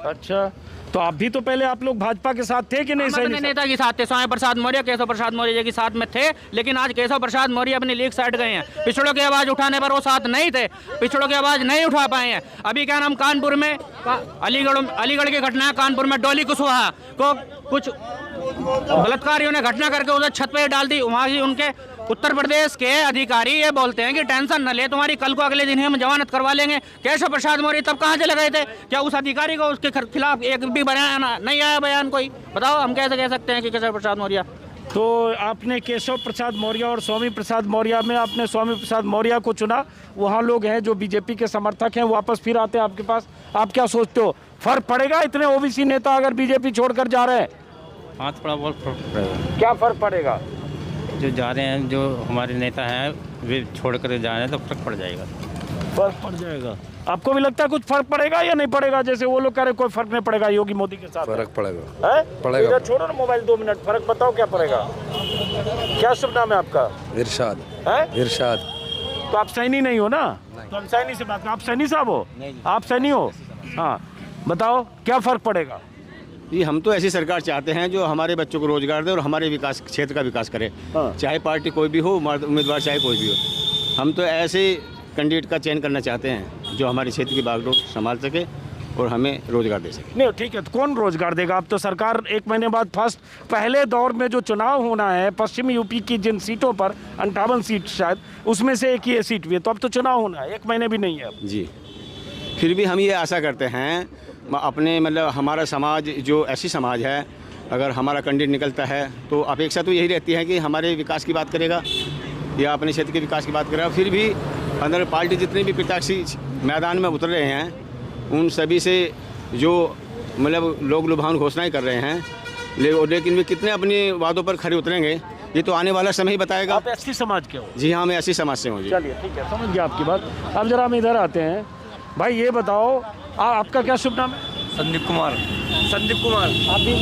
अच्छा, तो आप भी तो पहले आप लोग भाजपा के साथ थे कि नहीं? हम अपने नेता के साथ थे, स्वामी प्रसाद मौर्य केशव प्रसाद मौर्य जी के साथ में थे, लेकिन आज केशव प्रसाद मौर्य अपनी लीग साइड गए हैं। पिछड़ों की आवाज़ उठाने पर वो साथ नहीं थे, पिछड़ों की आवाज़ नहीं उठा पाए हैं। अभी क्या नाम कानपुर में अलीगढ़ की घटना है, कानपुर में डोली कुशवाहा को कुछ बलात्कारियों ने घटना करके उधर छत पे डाल दी, वहाँ ही उनके उत्तर प्रदेश के अधिकारी ये बोलते हैं कि टेंशन न ले, तुम्हारी कल को अगले दिन हम जमानत करवा लेंगे। केशव प्रसाद मौर्य तब कहाँ चले गए थे? क्या उस अधिकारी को उसके खिलाफ एक भी बयान नहीं आया? बयान कोई बताओ, हम कैसे कह सकते हैं कि केशव प्रसाद मौर्य? तो आपने केशव प्रसाद मौर्य और स्वामी प्रसाद मौर्य में आपने स्वामी प्रसाद मौर्य को चुना, वहाँ लोग हैं जो बीजेपी के समर्थक हैं, वापस फिर आते हैं आपके पास। आप क्या सोचते हो, फर्क पड़ेगा इतने ओबीसी नेता अगर बीजेपी छोड़कर जा रहे हैं? हाँ, थोड़ा बहुत फर्क पड़ेगा। क्या फर्क पड़ेगा? जो जा रहे हैं, जो हमारे नेता हैं वे छोड़ कर जा रहे हैं, तो फर्क पड़ जाएगा। फर्क पड़ जाएगा। आपको भी लगता है कुछ फर्क पड़ेगा या नहीं पड़ेगा? जैसे वो लोग कह रहे कोई फर्क नहीं पड़ेगा योगी मोदी के साथ। फर्क पड़ेगा, है? पड़ेगा। इधर छोड़ो ना मोबाइल 2 मिनट, फर्क बताओ क्या पड़ेगा? क्या शुभ नाम है आपका? इरशाद। है? इरशाद। तो आप सैनी नहीं हो ना? तो हम सैनी से बात, आप सैनी साहब हो? आप सैनी हो? हाँ, बताओ क्या फर्क पड़ेगा? जी, हम तो ऐसी सरकार चाहते हैं जो हमारे बच्चों को रोजगार दे और हमारे विकास क्षेत्र का विकास करे। चाहे पार्टी कोई भी हो, उम्मीदवार चाहे कोई भी हो, हम तो ऐसे कैंडिडेट का चयन करना चाहते हैं जो हमारे क्षेत्र की बागडोर संभाल सके और हमें रोजगार दे सके। नहीं ठीक है, तो कौन रोजगार देगा? अब तो सरकार 1 महीने बाद पहले दौर में जो चुनाव होना है पश्चिमी यूपी की जिन सीटों पर 58 सीट शायद, उसमें से एक ही सीट भी है, तो अब तो चुनाव होना है, 1 महीने भी नहीं है अब। जी, फिर भी हम ये आशा करते हैं अपने मतलब हमारा समाज जो ऐसी समाज है, अगर हमारा कैंडिडेट निकलता है तो अपेक्षा तो यही रहती है कि हमारे विकास की बात करेगा या अपने क्षेत्र के विकास की बात करेगा। फिर भी अंदर पार्टी जितने भी प्रत्याशी मैदान में उतर रहे हैं उन सभी से जो मतलब लोग लुभावन घोषणाएं कर रहे हैं, लेकिन वे कितने अपनी वादों पर खरे उतरेंगे ये तो आने वाला समय ही बताएगा। आप एसटी समाज के हो? जी हाँ, मैं ऐसी समाज से हूँ। जी चलिए ठीक है, समझ गया आपकी बात। अब जरा हम इधर आते हैं। भाई ये बताओ, आपका क्या शुभ नाम है? संदीप कुमार। संदीप कुमार, आप भी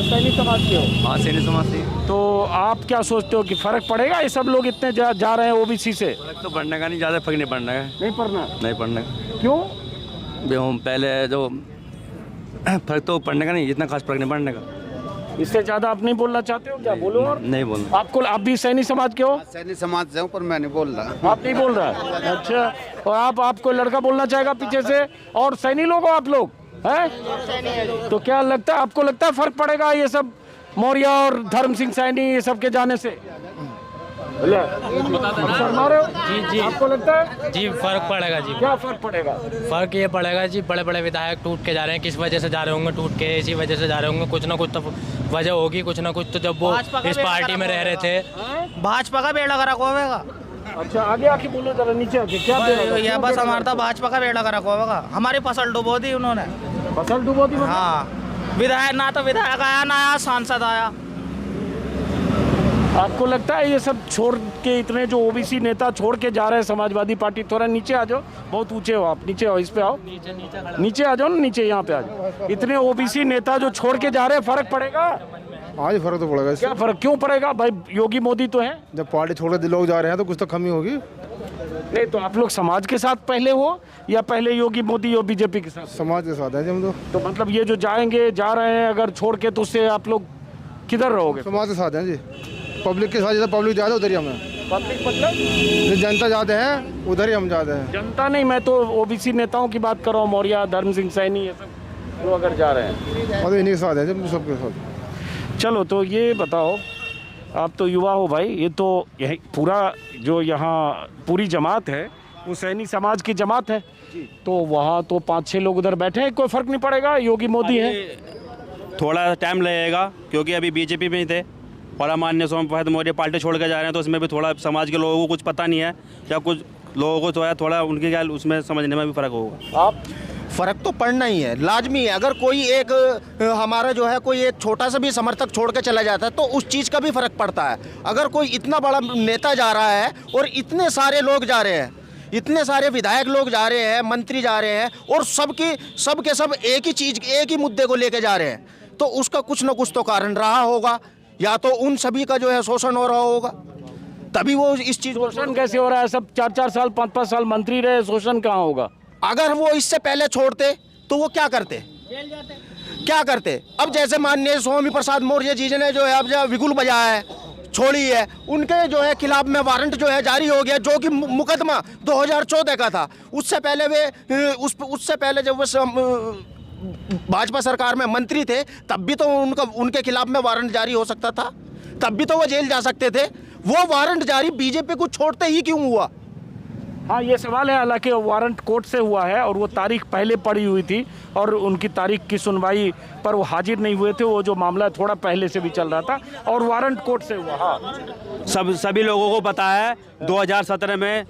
सैनी समाज के हो? हाँ, सैनी समाज से। तो आप क्या सोचते हो कि फर्क पड़ेगा? ये सब लोग इतने जा रहे हैं ओबीसी से। फर्क तो पड़ने का नहीं, ज़्यादा फर्क नहीं पड़ना है। नहीं पड़ना? नहीं पड़ना है। क्यों? हम पहले जो फर्क तो पड़ने का नहीं, इतना खास फर्क नहीं पड़ने का। इससे ज़्यादा आप नहीं बोलना चाहते हो? क्या बोलो? और नहीं बोलना। आप भी सैनी समाज के हो? सैनी समाज से हूँ, पर मैं नहीं बोल रहा। आप नहीं बोल रहा? अच्छा, और आप कोई लड़का बोलना चाहेगा पीछे से? और सैनी लोग हो आप लोग, हैं? तो क्या लगता है, आपको लगता है फर्क पड़ेगा ये सब मौर्य और धर्म सिंह सैनी ये सब के जाने से? जी आपको लगता है? जी फर्क पड़ेगा जी। क्या फर्क पड़ेगा? फर्क ये पड़ेगा जी, बड़े बड़े विधायक टूट के जा रहे हैं। किस वजह से जा रहे होंगे? टूट के इसी वजह से जा रहे होंगे। कुछ ना कुछ तो वजह होगी, कुछ ना कुछ तो। जब वो इस पार्टी में रह रहे थे, भाजपा का बेड़ा करा होगा। अच्छा, आगे आके बोलो जरा, नीचे आके। क्या ये बस हमारा था, भाजपा का बेड़ा करा होगा। हमारी फसल डुबो दी उन्होंने। फसल डुबो दी? हाँ, विधायक ना तो विधायक आया ना आया सांसद आया। आपको लगता है ये सब छोड़ के, इतने जो ओबीसी नेता छोड़ के जा रहे हैं समाजवादी पार्टी? थोड़ा नीचे आ जाओ, बहुत ऊंचे हो आप, नीचे आओ, इस पे आओ, नीचे आ जाओ ना, नीचे यहाँ पे आ जाओ। इतने ओबीसी नेता जो छोड़ के जा रहे हैं, फर्क पड़ेगा? आज फर्क तो पड़ेगा। क्या फर्क, क्यों पड़ेगा भाई? योगी मोदी तो है। जब पार्टी छोड़ के लोग जा रहे हैं तो कुछ तो कमी होगी। नहीं तो आप लोग समाज के साथ पहले हो या पहले योगी मोदी और बीजेपी के साथ? समाज के साथ है हम तो मतलब ये जो जाएंगे, जा रहे हैं अगर छोड़ के, तो उससे आप लोग किधर रहोगे? समाज के साथ हैं जी, पब्लिक के साथ। जैसे पब्लिक ज़्यादा उधर ही हमें। पब्लिक मतलब जनता ज़्यादा है उधर ही हम ज़्यादा हैं। जनता नहीं, मैं तो ओबीसी नेताओं की बात कर रहा हूँ, मौर्य, धर्म सिंह सैनी, ये सब लोग अगर जा रहे हैं। और इन्हीं के साथ है जब सबके साथ। चलो, तो ये बताओ, आप तो युवा हो भाई, ये तो यही पूरा जो यहाँ पूरी जमात है वो सैनी समाज की जमात है, तो वहाँ तो 5-6 लोग उधर बैठे हैं, कोई फर्क नहीं पड़ेगा? योगी मोदी है। थोड़ा टाइम लगेगा क्योंकि अभी बीजेपी में ही थे और माननीय स्वामी प्रसाद मौर्य पार्टी छोड़ के जा रहे हैं, तो उसमें भी थोड़ा समाज के लोगों को कुछ पता नहीं है, या कुछ लोगों को तो है थोड़ा उनके ख्याल उसमें समझने में भी फ़र्क होगा। आप फ़र्क तो पड़ना ही है, लाजमी है। अगर कोई एक हमारा जो है कोई एक छोटा सा भी समर्थक छोड़ के चला जाता है तो उस चीज़ का भी फ़र्क पड़ता है। अगर कोई इतना बड़ा नेता जा रहा है और इतने सारे लोग जा रहे हैं, इतने सारे विधायक लोग जा रहे हैं, मंत्री जा रहे हैं, और सब के सब एक ही चीज़, एक ही मुद्दे को लेके जा रहे हैं, तो उसका कुछ ना कुछ तो कारण रहा होगा। या तो उन सभी का जो है शोषण हो रहा होगा, तभी वो इस चीज़। शोषण कैसे हो रहा है? सब 4-4 साल 5-5 साल मंत्री रहे, शोषण कहाँ होगा? अगर वो इससे पहले छोड़ते तो वो क्या करते? क्या करते? अब जैसे माननीय स्वामी प्रसाद मौर्य जी ने जो है अब जो विगुल बजाया है, छोड़ी है, उनके जो है खिलाफ में वारंट जो है जारी हो गया, जो कि मुकदमा 2014 का था। उससे पहले वे उससे पहले जब वो भाजपा सरकार में मंत्री थे तब भी तो उनके खिलाफ में वारंट जारी हो सकता था, तब भी तो वो जेल जा सकते थे। वो वारंट जारी बीजेपी को छोड़ते ही क्यों हुआ? हाँ, ये सवाल है। हालांकि वारंट कोर्ट से हुआ है और वो तारीख पहले पड़ी हुई थी और उनकी तारीख की सुनवाई पर वो हाजिर नहीं हुए थे। वो जो मामला थोड़ा पहले से भी चल रहा था और वारंट कोर्ट से हुआ। हाँ, सभी लोगों को पता है 2017 में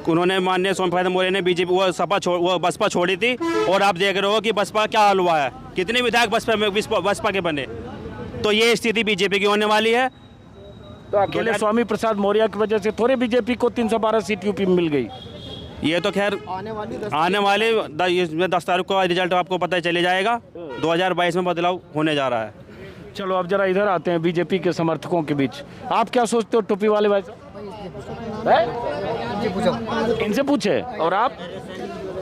उन्होंने माननीय स्वामी प्रसाद मौर्य ने बीजेपी वो बसपा छोड़ी थी और आप देख रहे हो कि बसपा क्या हाल हुआ है। कितने विधायक बसपा के बने। तो ये स्थिति बीजेपी की होने वाली है। तो अकेले स्वामी प्रसाद मौर्य की वजह से थोड़े बीजेपी को 312 सीट यूपी में मिल गई। ये तो खैर आने वाले 10 तारीख को रिजल्ट आपको पता चले जाएगा। 2022 में बदलाव होने जा रहा है। चलो अब जरा इधर आते हैं बीजेपी के समर्थकों के बीच। आप क्या सोचते हो टोपी वाले भाई साहब? इनसे पूछे। और आप?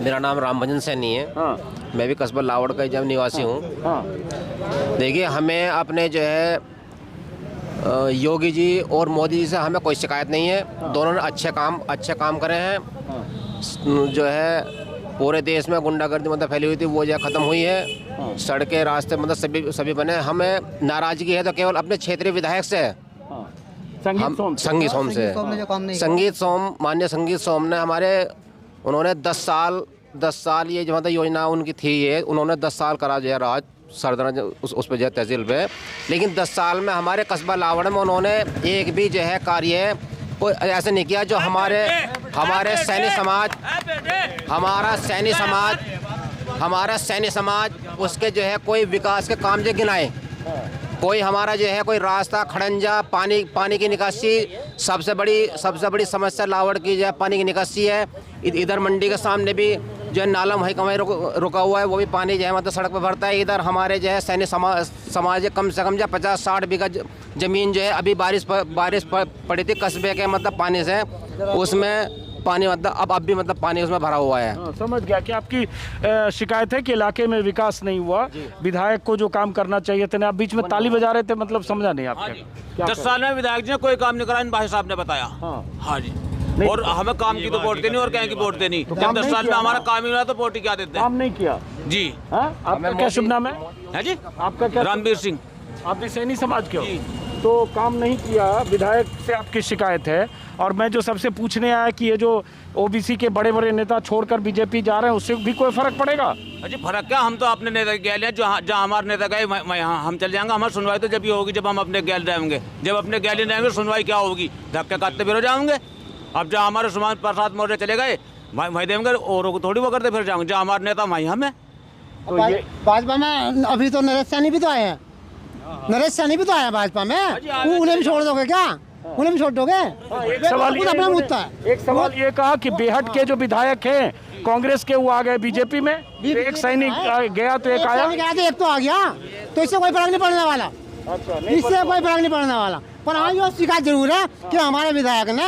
मेरा नाम रामभजन सैनी है। हाँ। मैं भी कस्बा लावड़ का जब निवासी हूँ। हाँ। देखिए, हमें अपने जो है योगी जी और मोदी जी से हमें कोई शिकायत नहीं है। दोनों ने अच्छे काम करे हैं। जो है पूरे देश में गुंडागर्दी मतलब फैली हुई थी वो जो ख़त्म हुई है। सड़कें रास्ते मतलब सभी बने। हमें नाराज़गी है तो केवल अपने क्षेत्रीय विधायक से है। संगीत सोम से माननीय संगीत सोम ने उन्होंने 10 साल ये जो मतलब योजना उनकी थी, ये उन्होंने 10 साल करा जो है राज सरदरा उस पर जो है तहसील पे। लेकिन 10 साल में हमारे कस्बा लावड़ में उन्होंने एक भी जो है कार्य कोई ऐसे नहीं किया जो हमारे सैनी समाज उसके जो है कोई विकास के काम जो गिनाए। कोई हमारा जो है कोई रास्ता, खड़ंजा, पानी की निकासी सबसे बड़ी समस्या लावड़ की जो है पानी की निकासी है। इधर मंडी के सामने भी जो है नाला वहीं कहीं रुका हुआ है, वो भी पानी जो है मतलब सड़क पर भरता है। इधर हमारे जो है सैनिक समाज कम से कम जो 50-60 बीघा जमीन जो है अभी बारिश पड़ी थी कस्बे के मतलब पानी से, उसमें पानी मतलब अब भी मतलब पानी उसमें भरा हुआ है। समझ गया कि आपकी शिकायत है कि इलाके में विकास नहीं हुआ, विधायक को जो काम करना चाहिए थे। आप बीच में ताली बजा रहे थे, मतलब समझा नहीं आपके। 10 साल में विधायक जी ने कोई काम नहीं करा, इन भाई साहब ने बताया। हाँ जी। और हमें काम की तो वोट देनी और कहीं की वोट देनी। जब 10 साल में हमारा काम ही हुआ तो वोट ही क्या देते हैं। काम नहीं किया जी। आपका क्या शुभ नाम है जी? आपका क्या? रामवीर सिंह। आप भी सैनी समाज के हो? तो काम नहीं किया, विधायक से आपकी शिकायत है। और मैं जो सबसे पूछने आया कि ये जो ओबीसी के बड़े नेता छोड़कर बीजेपी जा रहे हैं, उससे भी कोई फर्क पड़ेगा? जी फर्क क्या, हम तो अपने नेता गैल हैं। जहाँ हमारे नेता गए हम चल जाएंगे। हमारी सुनवाई तो जब ही होगी जब हम अपने गैल रहेंगे। जब अपने गैल ही रहेंगे सुनवाई क्या होगी? धक्के काटते फिर हो जाएंगे। अब जहाँ हमारे स्वामी प्रसाद मौर्य चले गए वहीं देंगे, औरों को थोड़ी वो करते फिर जाएंगे। जहाँ हमारे नेता वहीं हम हैं। तो ये भाजपा में अभी तो नरेश सैनी भी तो आए हैं। नरेश सैनी भी तो आया भाजपा में। उन्हें भी छोड़ दोगे क्या? उन्हें भी छोड़ दोगे? एक सवाल ये कहा कि बेहट के जो विधायक हैं कांग्रेस के, वो आ गए बीजेपी में। एक सैनिक गया तो एक आया, एक तो आ गया, तो इससे कोई फर्क नहीं पड़ने वाला। इससे कोई फर्क नहीं पड़ने वाला। पर हाँ, ये शिकायत जरूर है कि हमारे विधायक ने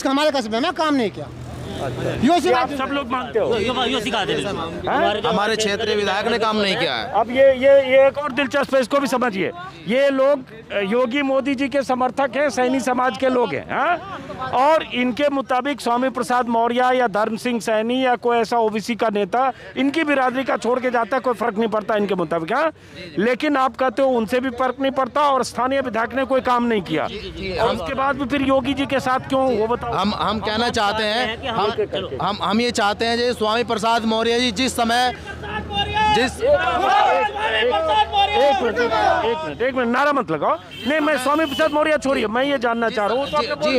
हमारे कस्बे में काम नहीं किया। आप सब लोग मानते हो? हमारे क्षेत्रीय विधायक ने काम नहीं किया है। अब ये एक और दिलचस्प है, इसको भी समझिए। ये लोग योगी मोदी जी के समर्थक हैं, सैनी समाज के लोग हैं। हाँ? और इनके मुताबिक स्वामी प्रसाद मौर्य या धर्म सिंह सैनी या कोई ऐसा ओबीसी का नेता इनकी बिरादरी का छोड़ के जाता है, कोई फर्क नहीं पड़ता इनके मुताबिक। हाँ, लेकिन आप कहते हो उनसे भी फर्क नहीं पड़ता और स्थानीय विधायक ने कोई काम नहीं किया। और उसके बाद भी फिर योगी जी के साथ क्यों, वो बताओ। हम कहना चाहते हैं, हम ये चाहते हैं जी स्वामी प्रसाद मौर्य जी जिस समय एक मिनट नारा मत लगाओ। नहीं, मैं स्वामी प्रसाद मौर्य छोड़िए, मैं ये जानना चाह रहा हूँ। जी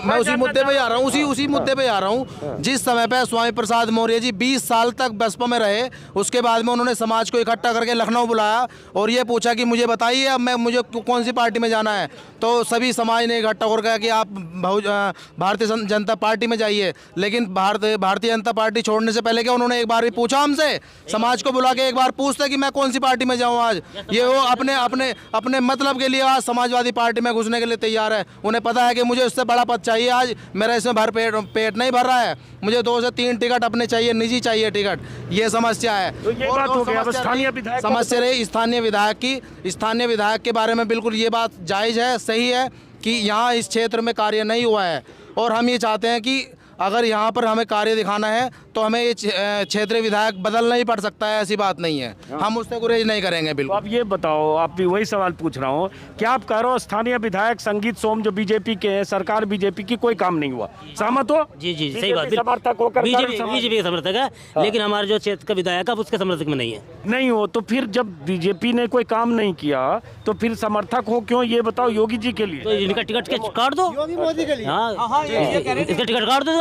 मैं उसी मुद्दे पे आ रहा हूँ, उसी मुद्दे पे आ रहा हूँ। जिस समय पे स्वामी प्रसाद मौर्य जी 20 साल तक बसपा में रहे, उसके बाद में उन्होंने समाज को इकट्ठा करके लखनऊ बुलाया और ये पूछा कि मुझे बताइए अब मुझे कौन सी पार्टी में जाना है। तो सभी समाज ने इकट्ठा कर कहा कि आप भारतीय जनता पार्टी में जाइए। लेकिन भारतीय जनता पार्टी छोड़ने से पहले क्या उन्होंने एक बार भी पूछा हमसे? समाज को बुला के एक बार पूछते कि मैं कौन सी पार्टी में जाऊं। आज ये वो अपने मतलब के लिए आज समाजवादी पार्टी में घुसने के लिए तैयार है। उन्हें पता है कि मुझे उससे बड़ा पद चाहिए। आज मेरा इसमें पेट नहीं भर रहा है, मुझे 2 से 3 टिकट अपने चाहिए, निजी चाहिए टिकट। ये समस्या है। तो ये बात हो गया स्थानीय विधायक समस्या रही स्थानीय विधायक के बारे में। बिल्कुल ये बात जायज़ है, सही है कि यहाँ इस क्षेत्र में कार्य नहीं हुआ है और हम ये चाहते हैं कि अगर यहाँ पर हमें कार्य दिखाना है तो तो हमें ये क्षेत्रीय विधायक बदलना ही पड़ सकता है, ऐसी बात नहीं है। हम उससे गुरेज नहीं करेंगे बिल्कुल। आप ये बताओ, आप भी वही सवाल पूछ रहा हूँ, क्या आप कह रहे हो स्थानीय विधायक संगीत सोम जो बीजेपी के हैं, सरकार बीजेपी की, कोई काम नहीं हुआ, सहमत हो? जी जी सही बात, समर्थक होकर बीजेपी का समर्थक है, लेकिन हमारे जो क्षेत्र का विधायक है उसके समर्थक में नहीं है। नहीं हो तो फिर जब बीजेपी ने कोई काम नहीं किया तो फिर समर्थक हो क्यों, ये बताओ योगी जी के लिए। तो इनका टिकट काट दो, योगी मोदी के लिए। हाँ इसका टिकट काट दो,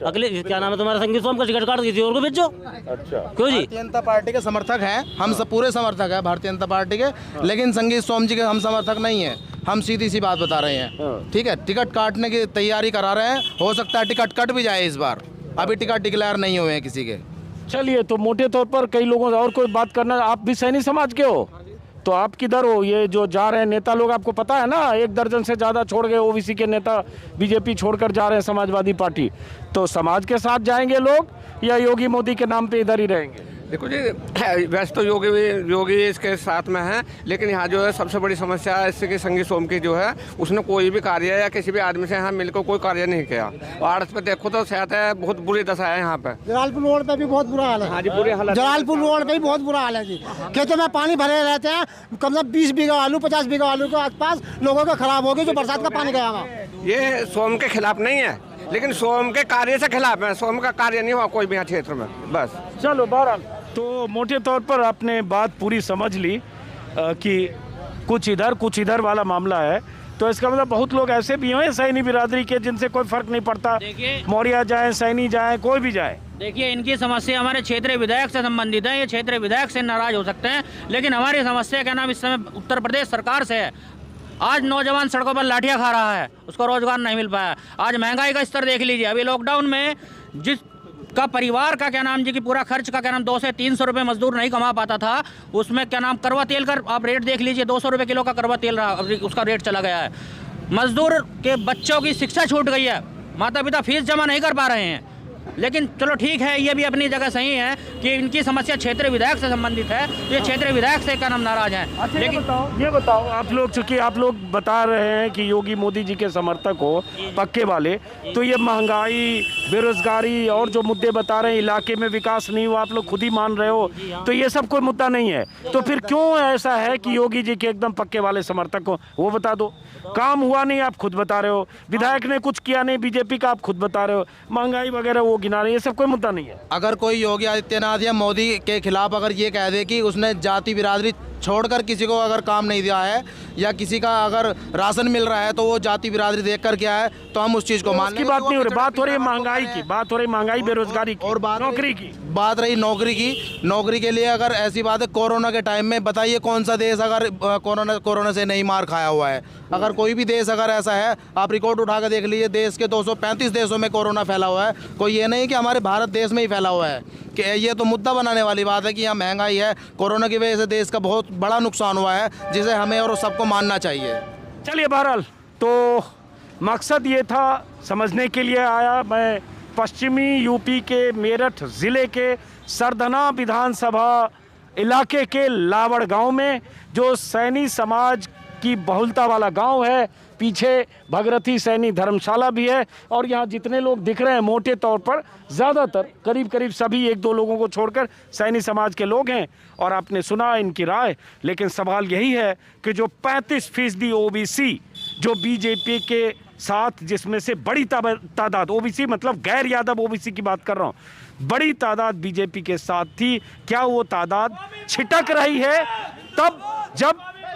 अगले क्या नाम है तुम्हारा, संगीत सोम का टिकट काट दो, किसी और को भेजो। अच्छा क्यों जी? भारतीय जनता पार्टी के समर्थक हैं हम, सब पूरे समर्थक हैं भारतीय जनता पार्टी के, लेकिन संगीत सोम जी के हम समर्थक नहीं है। हम सीधी सी बात बता रहे हैं, ठीक है। टिकट काटने की तैयारी करा रहे हैं, हो सकता है टिकट कट भी जाए इस बार, अभी टिकट डिक्लेयर नहीं हुए हैं किसी के। चलिए, तो मोटे तौर पर कई लोगों से और कोई बात करना, आप भी सैनी समाज के हो तो आप किधर हो? ये जो जा रहे हैं नेता लोग, आपको पता है ना, 1 दर्जन से ज़्यादा छोड़ गए ओबीसी के नेता, बीजेपी छोड़कर जा रहे हैं समाजवादी पार्टी। तो समाज के साथ जाएंगे लोग या योगी मोदी के नाम पे इधर ही रहेंगे? देखो जी, वैसे तो योगी इसके साथ में है, लेकिन यहाँ जो है सबसे बड़ी समस्या है इससे कि संगीत सोम की जो है उसने कोई भी कार्य या किसी भी आदमी से यहाँ मिलकर कोई कार्य नहीं किया। और आर्ट्स पे देखो तो सेहत है, बहुत बुरी दशा है यहाँ पे। जलालपुर रोड पे भी बहुत बुरा हाल है। हाँ जी, बुरे हाल। जलालपुर रोड पे भी बहुत बुरा हाल है जी। खेतों में पानी भरे रहते हैं, कम से कम 20 बीघा आलू 50 बीघा आलू के आसपास लोगों का खराब हो गया जो बरसात का पानी गया हुआ। ये सोम के खिलाफ नहीं है, लेकिन सोम के कार्य से खिलाफ है। सोम का कार्य नहीं हुआ कोई भी यहाँ क्षेत्र में, बस। चलो बहरहाल, तो मोटे तौर पर आपने बात पूरी समझ ली कि कुछ इधर वाला मामला है। तो इसका मतलब बहुत लोग ऐसे भी हैं सैनी बिरादरी के जिनसे कोई फर्क नहीं पड़ता, मौर्या जाए, सैनी जाए, कोई भी जाए। देखिए, इनकी समस्या हमारे क्षेत्रीय विधायक से संबंधित है। ये क्षेत्रीय विधायक से नाराज हो सकते हैं, लेकिन हमारी समस्या का नाम इस समय उत्तर प्रदेश सरकार से है। आज नौजवान सड़कों पर लाठियां खा रहा है, उसको रोजगार नहीं मिल पाया। आज महंगाई का स्तर देख लीजिए, अभी लॉकडाउन में जिस का परिवार का क्या नाम जी की पूरा खर्च का क्या नाम 200 से 300 रुपये मजदूर नहीं कमा पाता था, उसमें क्या नाम करवा तेल का आप रेट देख लीजिए, 200 रुपये किलो का करवा तेल रहा, उसका रेट चला गया है। मजदूर के बच्चों की शिक्षा छूट गई है, माता पिता फीस जमा नहीं कर पा रहे हैं। लेकिन चलो ठीक है, ये भी अपनी जगह सही है कि इनकी समस्या क्षेत्रीय विधायक से संबंधित है, ये क्षेत्रीय विधायक से क्या नाम नाराज हैं। अच्छा, लेकिन ये बताओ आप लोग, चूंकि आप लोग बता रहे हैं कि योगी मोदी जी के समर्थक हो पक्के वाले, तो ये महंगाई, बेरोजगारी और जो मुद्दे बता रहे हैं, इलाके में विकास नहीं हुआ, आप लोग खुद ही मान रहे हो, तो ये सब कोई मुद्दा नहीं है। तो फिर क्यों ऐसा है कि योगी जी के एकदम पक्के वाले समर्थक हो? वो बता दो। काम हुआ नहीं, आप खुद बता रहे हो, विधायक ने कुछ किया नहीं बीजेपी का, आप खुद बता रहे हो, महंगाई वगैरह वो गिना रहे, ये सब कोई मुद्दा नहीं है। अगर कोई योगी आदित्यनाथ या मोदी के खिलाफ अगर ये कह दे कि उसने जाति बिरादरी छोड़कर किसी को अगर काम नहीं दिया है या किसी का अगर राशन मिल रहा है तो वो जाति बिरादरी देख कर क्या है, तो हम उस चीज़ को मान की बात नहीं हो रही, बात हो रही है महंगाई की, बात हो रही महंगाई, बेरोजगारी की, और नौकरी की बात रही नौकरी की। नौकरी के लिए अगर ऐसी बात है, कोरोना के टाइम में बताइए कौन सा देश अगर कोरोना से नहीं मार खाया हुआ है? अगर कोई भी देश अगर ऐसा है, आप रिकॉर्ड उठा कर देख लीजिए, देश के 235 देशों में कोरोना फैला हुआ है। कोई ये नहीं कि हमारे भारत देश में ही फैला हुआ है। कि ये तो मुद्दा बनाने वाली बात है कि यहाँ महंगाई है, कोरोना की वजह से देश का बहुत बड़ा नुकसान हुआ है, जिसे हमें और सबको मानना चाहिए। चलिए बहरहाल, तो मकसद ये था, समझने के लिए आया मैं पश्चिमी यूपी के मेरठ ज़िले के सरधना विधानसभा इलाके के लावड़ गांव में, जो सैनी समाज की बहुलता वाला गांव है, पीछे भगरथी सैनी धर्मशाला भी है, और यहाँ जितने लोग दिख रहे हैं मोटे तौर पर ज़्यादातर करीब सभी 1-2 लोगों को छोड़कर सैनी समाज के लोग हैं। और आपने सुना इनकी राय, लेकिन सवाल यही है कि जो 35% ओबीसी जो बीजेपी के साथ, जिसमें से बड़ी तादाद ओबीसी मतलब गैर यादव ओबीसी की बात कर रहा हूँ, बड़ी तादाद बीजेपी के साथ थी, क्या वो तादाद छिटक रही है तब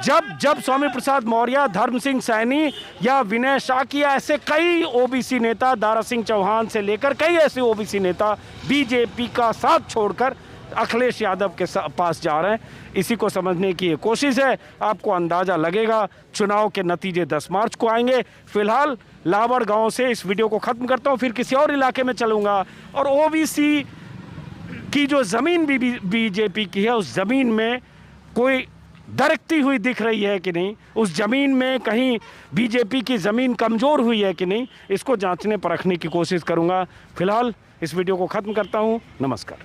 जब स्वामी प्रसाद मौर्य, धर्म सिंह सैनी या विनय शाकी, ऐसे कई ओबीसी नेता, दारा सिंह चौहान से लेकर कई ऐसे ओबीसी नेता बीजेपी का साथ छोड़कर अखिलेश यादव के पास जा रहे हैं? इसी को समझने की ये कोशिश है। आपको अंदाज़ा लगेगा, चुनाव के नतीजे 10 मार्च को आएंगे। फिलहाल लावड़ गांव से इस वीडियो को ख़त्म करता हूं, फिर किसी और इलाके में चलूँगा। और ओबीसी की जो ज़मीन बीजेपी की है, उस ज़मीन में कोई दरकती हुई दिख रही है कि नहीं, उस ज़मीन में कहीं बीजेपी की ज़मीन कमज़ोर हुई है कि नहीं, इसको जांचने परखने की कोशिश करूंगा। फिलहाल इस वीडियो को ख़त्म करता हूं। नमस्कार।